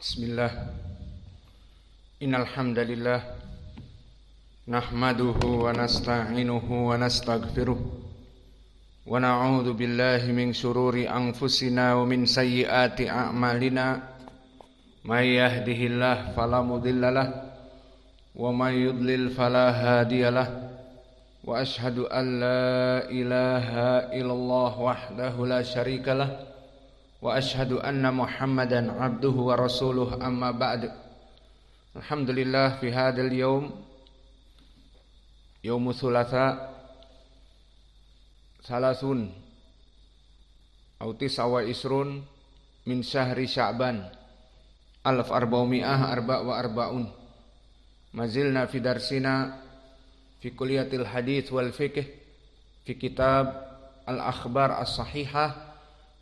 Bismillah. Innal hamdalillah nahmaduhu wa nasta'inuhu wa nastaghfiruh wa na'udzu billahi min shururi anfusina wa min sayyiati a'malina. May yahdihillahu fala mudhillalah wa may yudlil fala hadiyalah. Wa ashhadu an la ilaha illallah wahdahu la syarikalah wa ashhadu anna Muhammadan abduhu wa rasuluh, amma ba'd. Alhamdulillah fi hadzal yaum yaumul thulatsa salasun aw tis'a isrun min syahri Sya'ban 1444. Mazilna fi darsina fi kulliyatil hadits wal fiqh fi kitab al-akhbar as-sahihah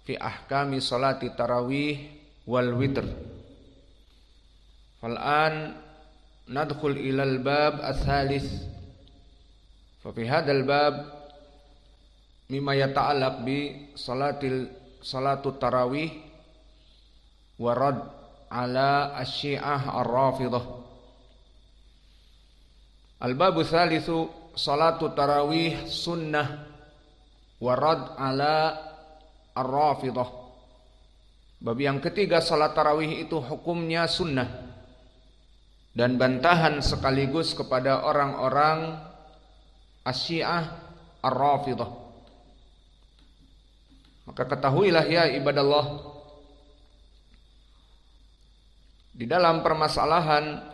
fi ahkami salati tarawih wal witr. Fal'an nadkhul ilal bab ats-tsalits. Fa fi hadzal bab mimma yata'allaq bi salatu tarawih wa rad ala asy-syi'ah ar-rafidah. Al-babu tsalitsu salatu tarawih sunnah wa rad ala ar-rafidah. Bab yang ketiga, salat tarawih itu hukumnya sunnah dan bantahan sekaligus kepada orang-orang asy-syi'ah ar-rafidah. Maka ketahuilah ya ibadallah, di dalam permasalahan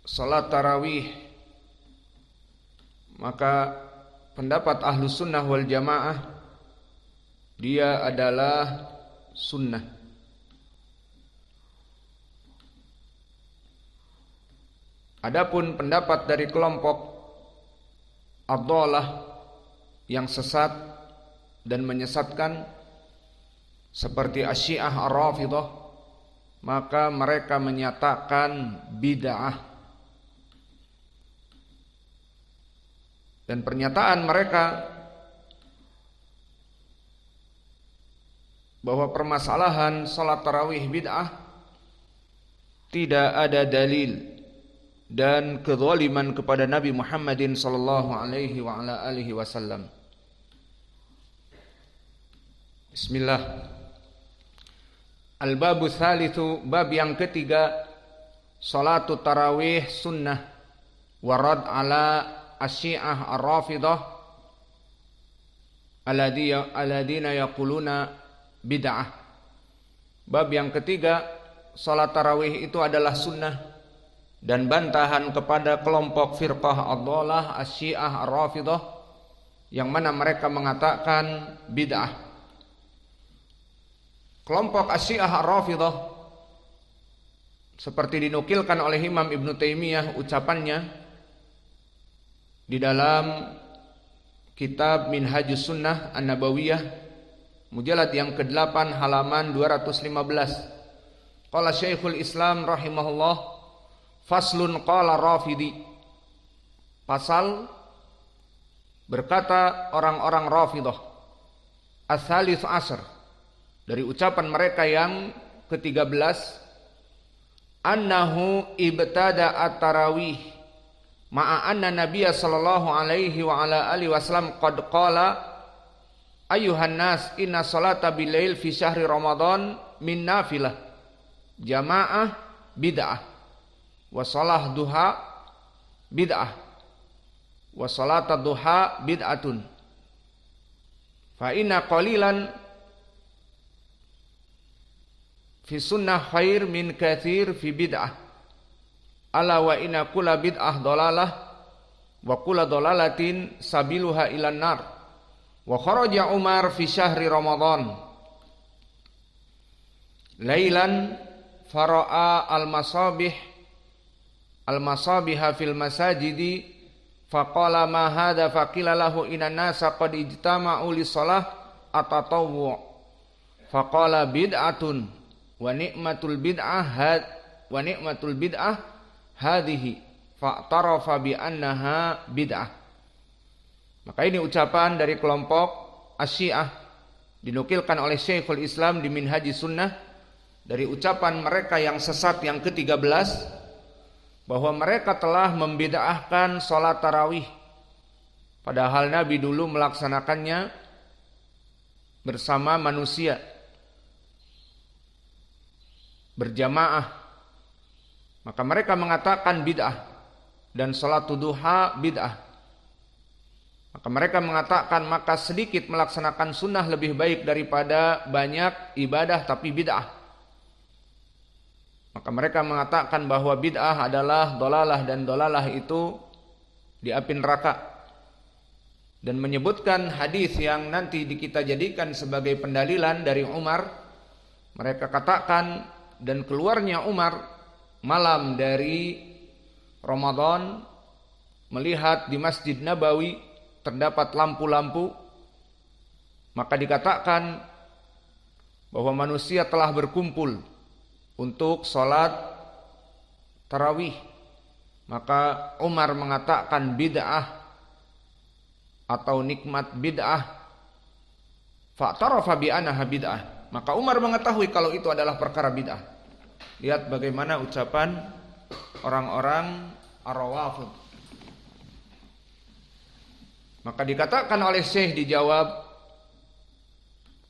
salat tarawih, maka pendapat ahlu sunnah wal jamaah dia adalah sunnah. Adapun pendapat dari kelompok ad-dhalah yang sesat dan menyesatkan seperti asy-syi'ah ar-rafidah, maka mereka menyatakan bid'ah. Dan pernyataan mereka bahwa permasalahan salat tarawih bid'ah tidak ada dalil dan kezaliman kepada Nabi Muhammadin sallallahu alaihi wa ala alihi wasallam. Bismillah. Al-babu tsalitsu, bab yang ketiga, salatu tarawih sunnah wa rad ala asy-syi'ah ar-rafidah alladina yaquluna bid'ah. Bab yang ketiga, salat tarawih itu adalah sunnah dan bantahan kepada kelompok firqah ad-dhalah asy-syi'ah ar-rafidah yang mana mereka mengatakan bid'ah. Kelompok asy-syi'ah ar-rafidah seperti dinukilkan oleh Imam Ibnu Taimiyah ucapannya di dalam kitab Minhajus Sunnah An-Nabawiyah mujallad yang ke-8 halaman 215. Qala Syekhul Islam rahimahullah, faslun qala Rafidi. Pasal berkata orang-orang Rafidah. Ats-tsalits asyar, dari ucapan mereka yang ke-13, annahu ibtada at-tarawih ma'a anna nabiyya sallallahu alaihi wa ala alihi wasallam qad qala ayyuhan nas inna salata bilail fi syahri ramadan min nafilah jamaah bid'ah wa salah duha bid'ah wa salata duha bid'atun fa inna qalilan fi sunnah khair min katsir fi bid'ah. Ala wa inna kulla bid'ah dolalah wa kulla dolalatin sabiluha ilan nar. Wa kharaja Umar fi syahri Ramadan lailan fara'a al-masabiha fil masajidi faqala ma hadha faqila lahu inna nasa qad ijtama'u li shalah atatawwu faqala bid'atun wa ni'matul bid'ah hadhihi fa'tarafa bi annaha bid'ah. Maka ini ucapan dari kelompok asy-syi'ah dinukilkan oleh Syekhul Islam di Minhajus Sunnah dari ucapan mereka yang sesat yang ke-13 bahwa mereka telah membid'ahkan salat tarawih, padahal Nabi dulu melaksanakannya bersama manusia berjamaah. Maka mereka mengatakan bid'ah, dan salat duha bid'ah. Maka mereka mengatakan maka sedikit melaksanakan sunnah lebih baik daripada banyak ibadah tapi bid'ah. Maka mereka mengatakan bahwa bid'ah adalah dolalah, dan dolalah itu di api neraka. Dan menyebutkan hadis yang nanti kita jadikan sebagai pendalilan dari Umar. Mereka katakan, dan keluarnya Umar malam dari Ramadan melihat di Masjid Nabawi terdapat lampu-lampu, maka dikatakan bahwa manusia telah berkumpul untuk sholat tarawih. Maka Umar mengatakan bid'ah atau nikmat bid'ah, fa'tarafa bi annaha bid'ah. Maka Umar mengetahui kalau itu adalah perkara bid'ah. Lihat bagaimana ucapan orang-orang Ar-Rawafid. Maka dikatakan oleh Syekh, dijawab,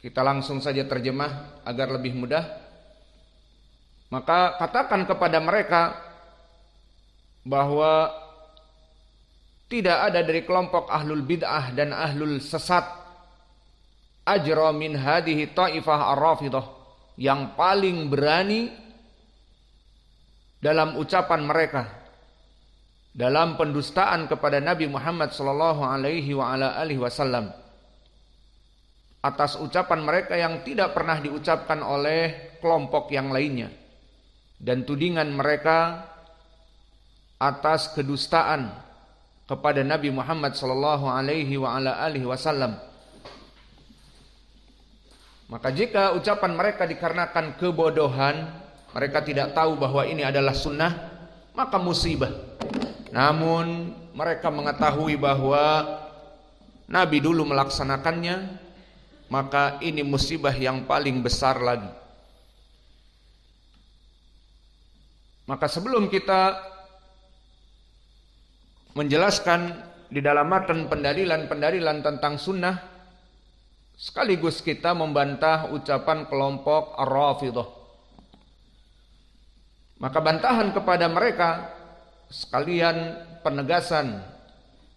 kita langsung saja terjemah agar lebih mudah. Maka katakan kepada mereka bahwa tidak ada dari kelompok ahlul bid'ah dan ahlul sesat ajra min hadihi ta'ifah ar-rafidah, yang paling berani dalam ucapan mereka dalam pendustaan kepada Nabi Muhammad sallallahu alaihi wa ala alihi wasallam, atas ucapan mereka yang tidak pernah diucapkan oleh kelompok yang lainnya, dan tudingan mereka atas kedustaan kepada Nabi Muhammad sallallahu alaihi wa ala alihi wasallam. Maka jika ucapan mereka dikarenakan kebodohan, mereka tidak tahu bahwa ini adalah sunnah, maka musibah. Namun mereka mengetahui bahwa Nabi dulu melaksanakannya, maka ini musibah yang paling besar lagi. Maka sebelum kita menjelaskan di dalam matan pendalilan tentang sunnah, sekaligus kita membantah ucapan kelompok Ar-Rafidah. Maka bantahan kepada mereka sekalian penegasan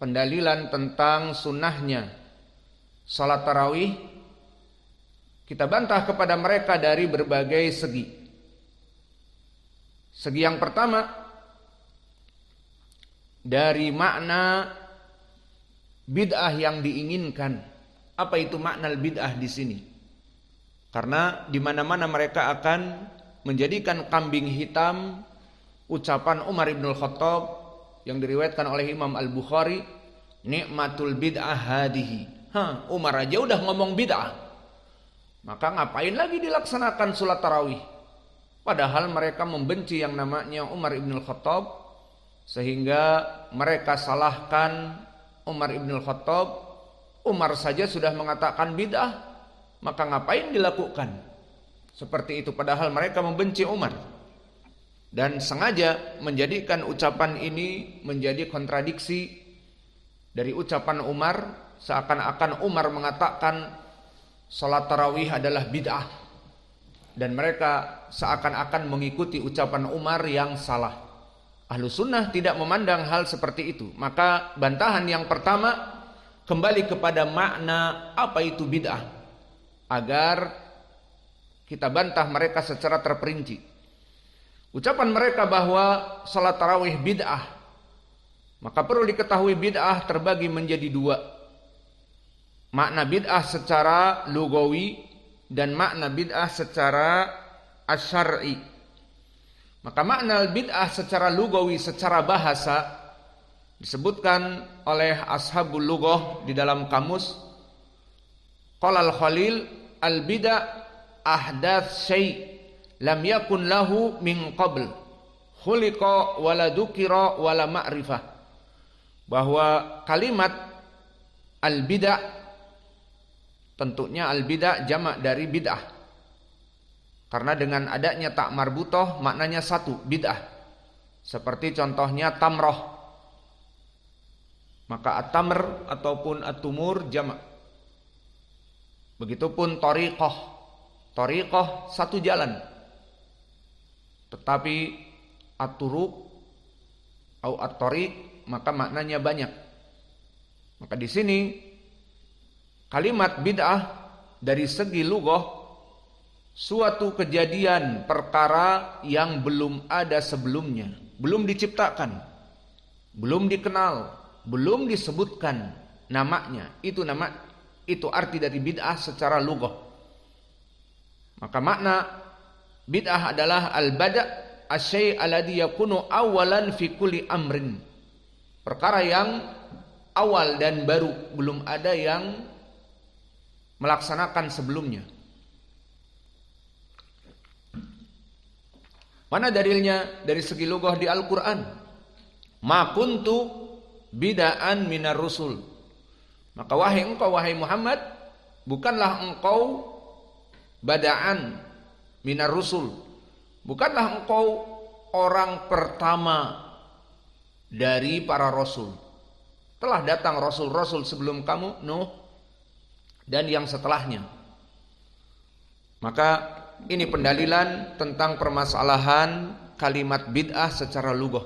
pendalilan tentang sunnahnya salat tarawih, kita bantah kepada mereka dari berbagai segi. Segi yang pertama, dari makna bid'ah yang diinginkan. Apa itu makna bid'ah di sini? Karena di mana-mana mereka akan menjadikan kambing hitam ucapan Umar ibn Khattab yang diriwayatkan oleh Imam Al-Bukhari, nikmatul bid'ah hadihi. Umar aja udah ngomong bid'ah, maka ngapain lagi dilaksanakan salat tarawih? Padahal mereka membenci yang namanya Umar ibn Khattab, sehingga mereka salahkan Umar ibn Khattab. Umar saja sudah mengatakan bid'ah, maka ngapain dilakukan? Seperti itu, padahal mereka membenci Umar. Dan sengaja menjadikan ucapan ini menjadi kontradiksi dari ucapan Umar, seakan-akan Umar mengatakan salat tarawih adalah bid'ah, dan mereka seakan-akan mengikuti ucapan Umar yang salah. Ahlu sunnah tidak memandang hal seperti itu. Maka bantahan yang pertama kembali kepada makna apa itu bid'ah, agar kita bantah mereka secara terperinci. Ucapan mereka bahwa salat tarawih bid'ah, maka perlu diketahui bid'ah terbagi menjadi dua. Makna bid'ah secara lugawi dan makna bid'ah secara asyar'i. Maka makna bid'ah secara lugawi, secara bahasa, disebutkan oleh ashabul lughah di dalam kamus. Qala al-Khalil al-bid'ah ahdath syai' lam yakun lahu min qabl khuliqa wala dzukira wala ma'rifah. Bahwa kalimat al-bid'ah tentunya al-bid'ah jamak dari bid'ah. Karena dengan adanya tak marbutoh maknanya satu, bid'ah. Seperti contohnya tamroh. Maka at-tamr ataupun at-tumur jamak. Begitupun thariqah. Thariqah satu jalan. Tetapi at-turuq atau at-tariq maka maknanya banyak. Maka di sini kalimat bid'ah dari segi lughah suatu kejadian perkara yang belum ada sebelumnya, belum diciptakan, belum dikenal, belum disebutkan namanya. Itu arti dari bid'ah secara lughah. Maka makna bid'ah adalah al-bada' asy-syai' alladhi yakunu awalan fi kulli amrin. Perkara yang awal dan baru, belum ada yang melaksanakan sebelumnya. Mana dalilnya dari segi lughah di Al-Qur'an? Ma kuntu bida'an minar rusul. Maka wahai Muhammad, bukanlah engkau bada'an minar rusul. Bukanlah engkau orang pertama dari para rasul. Telah datang rasul-rasul sebelum kamu, Nuh, dan yang setelahnya. Maka ini pendalilan tentang permasalahan kalimat bid'ah secara lughah.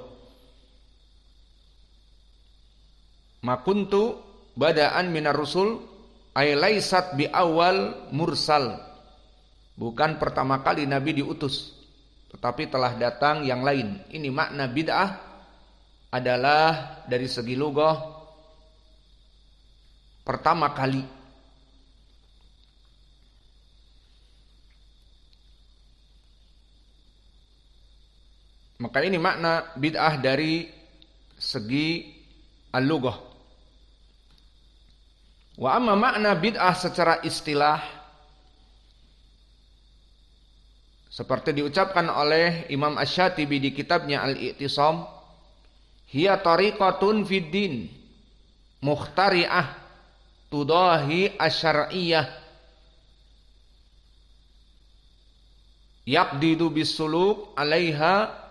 Ma kuntu bada'an minar rusul ay laisat bi awal mursal. Bukan pertama kali Nabi diutus, tetapi telah datang yang lain. Ini makna bid'ah adalah dari segi lughah pertama kali. Maka ini makna bid'ah dari segi al-lughah. Wa amma makna bid'ah secara istilah, seperti diucapkan oleh Imam Asy-Syatibi di kitabnya Al-I'tisam, hiya tariqatun fid din mukhtari'ah tudahi asy-syar'iyyah yaqdidu bisuluk 'alaiha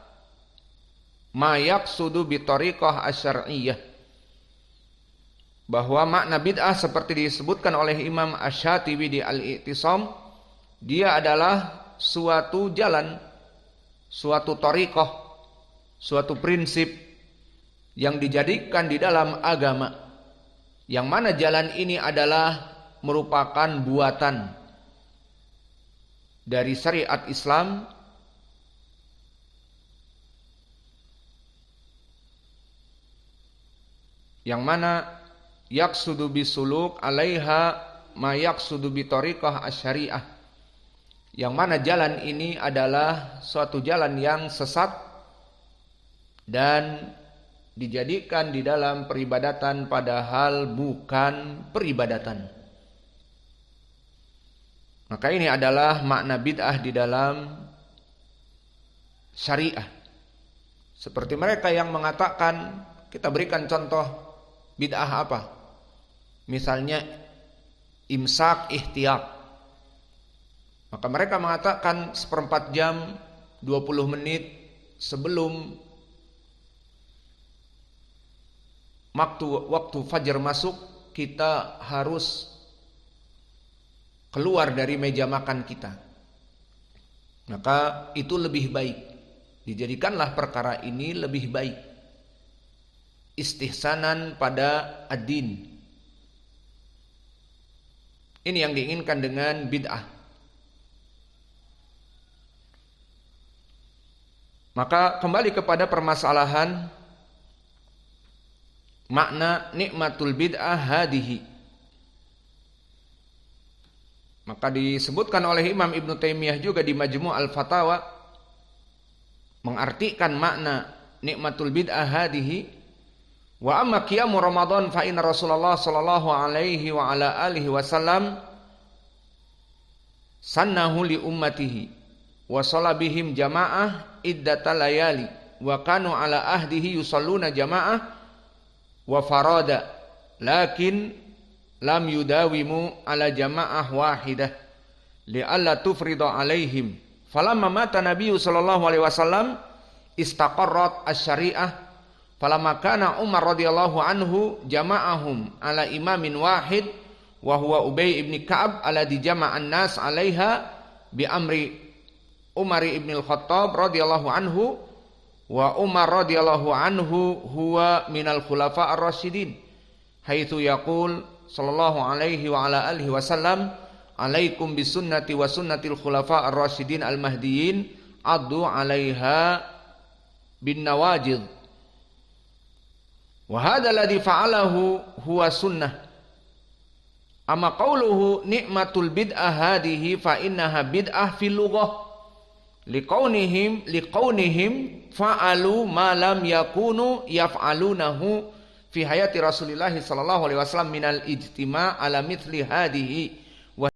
ma yaqsudu bi tariqah asy-syar'iyyah. Bahwa makna bid'ah seperti disebutkan oleh Imam Asy-Syatibi di Al-I'tisam, dia adalah suatu jalan, suatu thariqah, suatu prinsip yang dijadikan di dalam agama, yang mana jalan ini adalah merupakan buatan dari syariat Islam yang mana yaqsudu bisuluk 'alaiha ma yaqsudu bi tariqah asy-syari'ah, yang mana jalan ini adalah suatu jalan yang sesat dan dijadikan di dalam peribadatan padahal bukan peribadatan. Maka ini adalah makna bid'ah di dalam syariah. Seperti mereka yang mengatakan, kita berikan contoh bid'ah apa? Misalnya imsak ihtiyat. Maka mereka mengatakan 1/4 jam 20 menit sebelum waktu fajar masuk, kita harus keluar dari meja makan kita. Maka itu lebih baik. Dijadikanlah perkara ini lebih baik. Istihsanan pada ad-din. Ini yang diinginkan dengan bid'ah. Maka kembali kepada permasalahan makna nikmatul bid'ah hadihi. Maka disebutkan oleh Imam Ibnu Taimiyah juga di Majmu' al-Fatawa, mengartikan makna nikmatul bid'ah hadihi. Wa amma qiyamu Ramadan fa inna Rasulullah sallallahu alaihi wa ala alihi wasallam sannahu li ummatihi wa salabihim jamaah iddatal layali wa kanu ala ahdihi yusalluna jamaah wa farada lakin lam yudawimu ala jama'ah wahidah li'alla tufrida alaihim. Falamma mata Nabi sallallahu alaihi wasallam istaqarrat asy-syari'ah. Falamma kana Umar radhiyallahu anhu jama'ahum ala imamin wahid wa huwa Ubay ibn Ka'ab alladhi jama'an nas 'alaiha bi amri Umar ibn al-Khattab radhiyallahu anhu wa Umar radhiyallahu anhu huwa minal khulafa ar-rasyidin haitsu yaqul sallallahu alaihi wa ala alihi wasallam alaikum bisunnati wa sunnatil khulafa ar-rasyidin al-mahdiyyin addu 'alaiha bin nawajid wa hadha alladhi fa'alahu huwa sunnah. Amma qawluhu ni'matul bid'ah hadhihi fa innaha bid'ah fil lughah liqaunihim fa'alu ma lam yakunu yaf'alunahu fi hayati Rasulillah sallallahu alaihi wasallam minal ijtima' ala mithli hadhihi